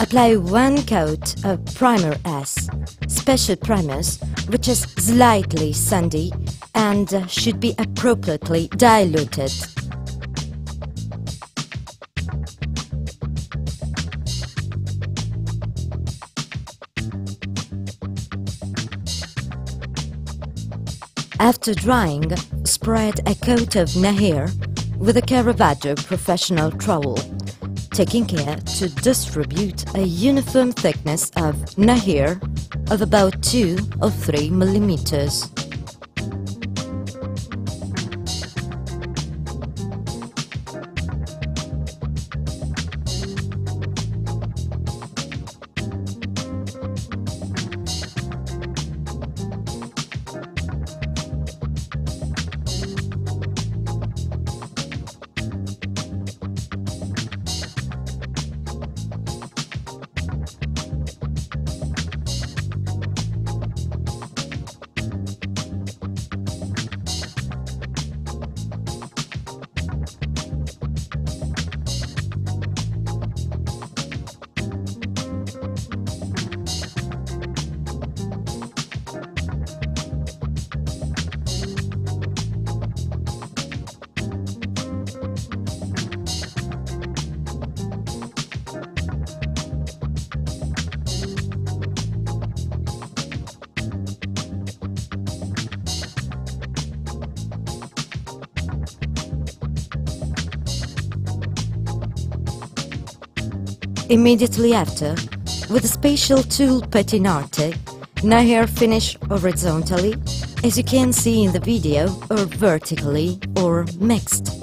Apply one coat of Primer S, special primers which is slightly sandy and should be appropriately diluted. After drying, spread a coat of Nahir with a Caravaggio professional trowel, taking care to distribute a uniform thickness of Nahir of about 2 or 3 millimeters. Immediately after, with a spatial tool pettinate, Nahir finish horizontally, as you can see in the video, or vertically, or mixed.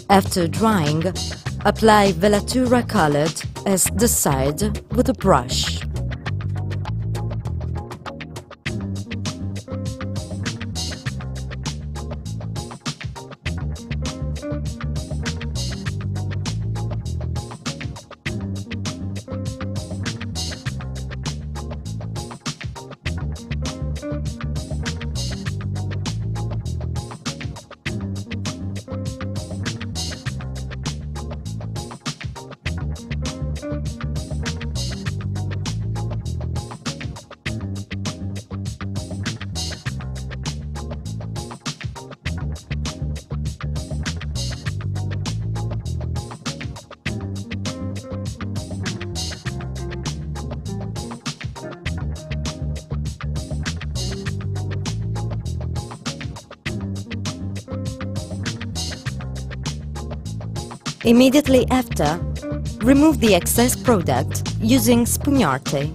After drying, apply Velatura colored as desired with a brush. Immediately after, remove the excess product using spugnate.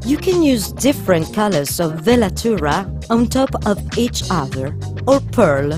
You can use different colors of Velatura on top of each other, or pearl.